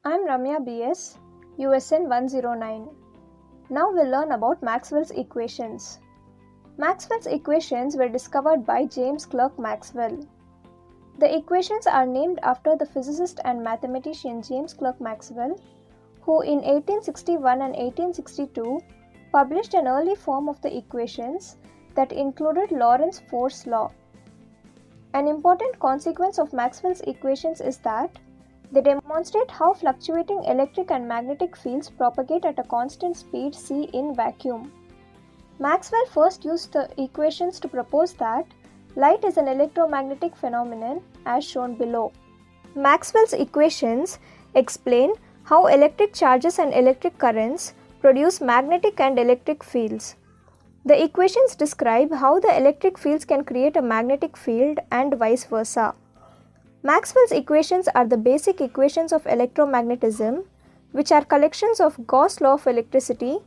I'm Ramya BS, USN 109. Now we'll learn about Maxwell's equations. Maxwell's equations were discovered by James Clerk Maxwell. The equations are named after the physicist and mathematician James Clerk Maxwell, who in 1861 and 1862 published an early form of the equations that included Lorentz force law. An important consequence of Maxwell's equations is that they demonstrate how fluctuating electric and magnetic fields propagate at a constant speed c in vacuum. Maxwell first used the equations to propose that light is an electromagnetic phenomenon as shown below. Maxwell's equations explain how electric charges and electric currents produce magnetic and electric fields. The equations describe how the electric fields can create a magnetic field and vice versa. Maxwell's equations are the basic equations of electromagnetism, which are collections of Gauss' law of electricity,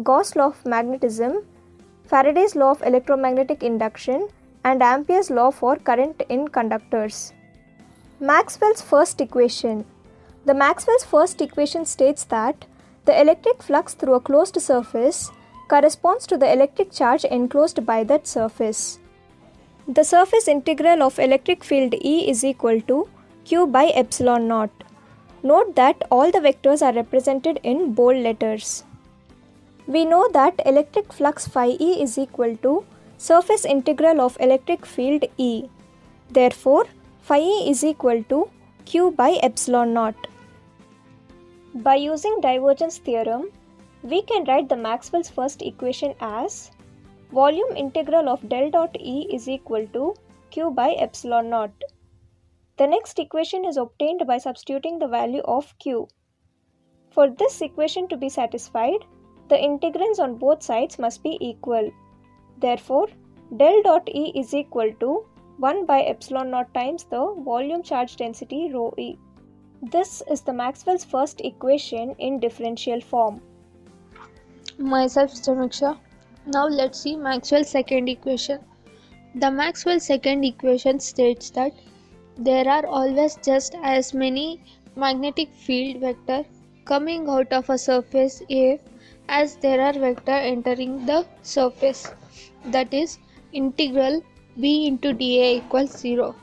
Gauss' law of magnetism, Faraday's law of electromagnetic induction, and Ampere's law for current in conductors. Maxwell's first equation. The Maxwell's first equation states that the electric flux through a closed surface corresponds to the electric charge enclosed by that surface. The surface integral of electric field E is equal to Q by epsilon naught. Note that all the vectors are represented in bold letters. We know that electric flux phi E is equal to surface integral of electric field E. Therefore, phi E is equal to Q by epsilon naught. By using divergence theorem, we can write the Maxwell's first equation as volume integral of del dot E is equal to Q by epsilon naught. The next equation is obtained by substituting the value of Q. For this equation to be satisfied, the integrands on both sides must be equal. Therefore, del dot E is equal to 1 by epsilon naught times the volume charge density rho E. This is the Maxwell's first equation in differential form. Myself, Samiksha. Now let's see Maxwell's second equation. The Maxwell's second equation states that there are always just as many magnetic field vector coming out of a surface A as there are vector entering the surface. That is, integral B into dA equals 0.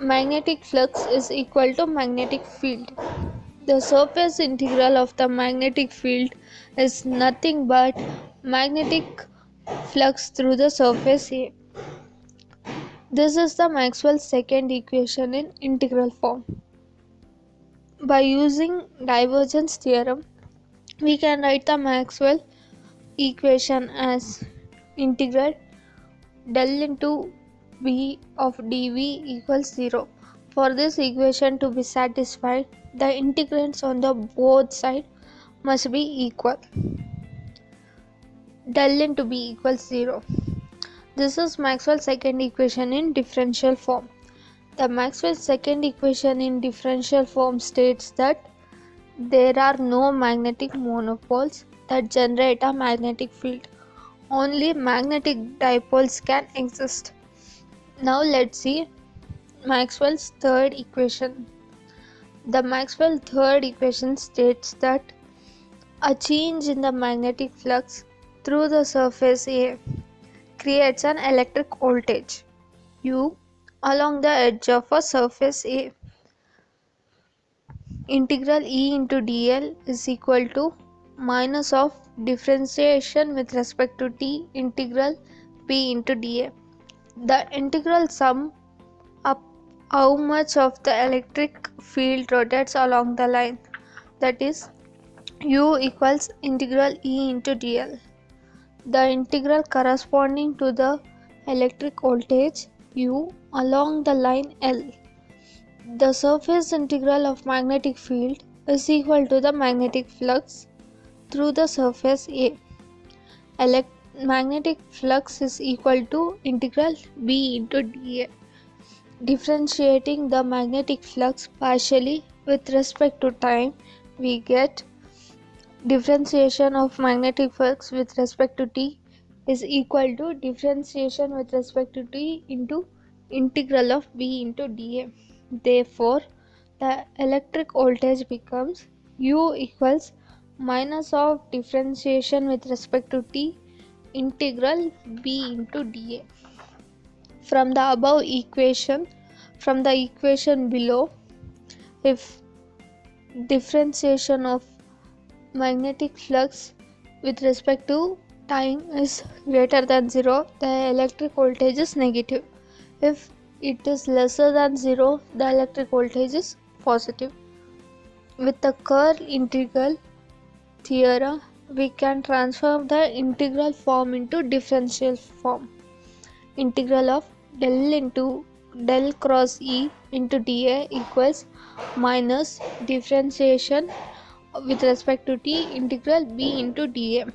Magnetic flux is equal to magnetic field. The surface integral of the magnetic field is nothing but magnetic flux through the surface A. This is the Maxwell's second equation in integral form. By using divergence theorem, we can write the Maxwell equation as integral del into B of dV equals 0. For this equation to be satisfied, the integrands on the both sides must be equal. Del into B equals 0. This is Maxwell's second equation in differential form. The Maxwell's second equation in differential form states that there are no magnetic monopoles that generate a magnetic field. Only magnetic dipoles can exist. Now let's see Maxwell's third equation. The Maxwell third equation states that a change in the magnetic flux through the surface A creates an electric voltage U along the edge of a surface A. Integral E into dl is equal to minus of differentiation with respect to t integral P into dA. The integral sum up how much of the electric field rotates along the line, that is U equals integral E into dl. The integral corresponding to the electric voltage U along the line L. The surface integral of magnetic field is equal to the magnetic flux through the surface A. Magnetic flux is equal to integral B into dA. Differentiating the magnetic flux partially with respect to time, we get differentiation of magnetic flux with respect to t is equal to differentiation with respect to t into integral of B into dA. Therefore, the electric voltage becomes U equals minus of differentiation with respect to t integral B into dA. From the above equation, from the equation below, if differentiation of magnetic flux with respect to time is greater than 0, the electric voltage is negative. If it is lesser than 0, the electric voltage is positive. With the curl integral theorem, we can transform the integral form into differential form. Integral of del cross E into dA equals minus differentiation with respect to t integral B into dA.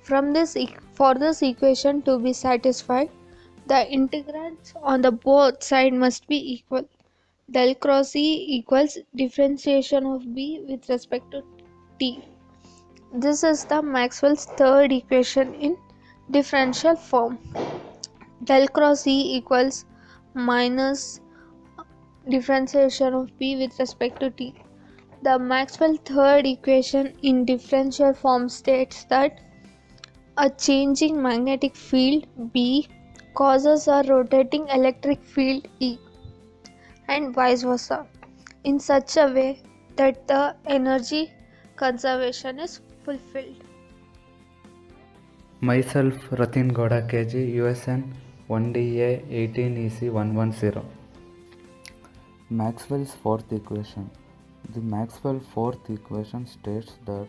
For this equation to be satisfied, the integrands on the both sides must be equal. Del cross E equals differentiation of B with respect to t. This is the Maxwell's third equation in differential form. Del cross E equals minus differentiation of B with respect to t. The Maxwell third equation in differential form states that a changing magnetic field B causes a rotating electric field E, and vice versa, in such a way that the energy conservation is fulfilled. Myself, Ratin Goda KG, USN 1DA 18EC110. Maxwell's fourth equation. The Maxwell fourth equation states that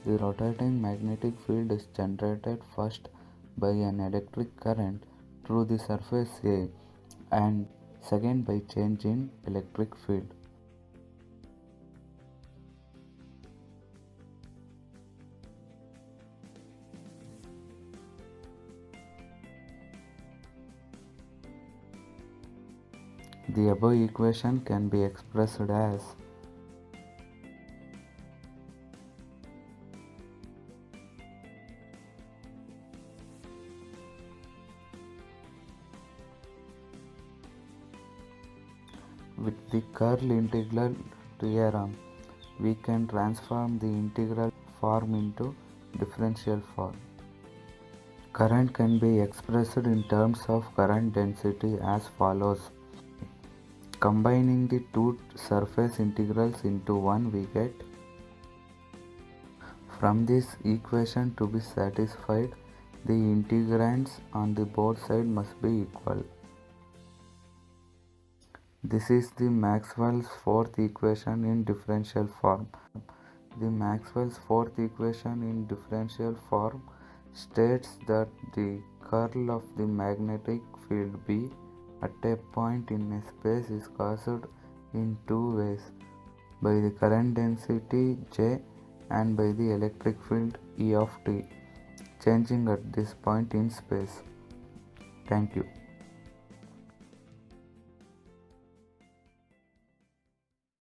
the rotating magnetic field is generated first by an electric current through the surface A and second by change in electric field. The above equation can be expressed as with the curl integral theorem, we can transform the integral form into differential form. Current can be expressed in terms of current density as follows. Combining the two surface integrals into one, we get. From this equation to be satisfied, the integrands on the both sides must be equal. This is the Maxwell's fourth equation in differential form. The Maxwell's fourth equation in differential form states that the curl of the magnetic field B at a point in a space is caused in two ways, by the current density J and by the electric field E of t, changing at this point in space. Thank you.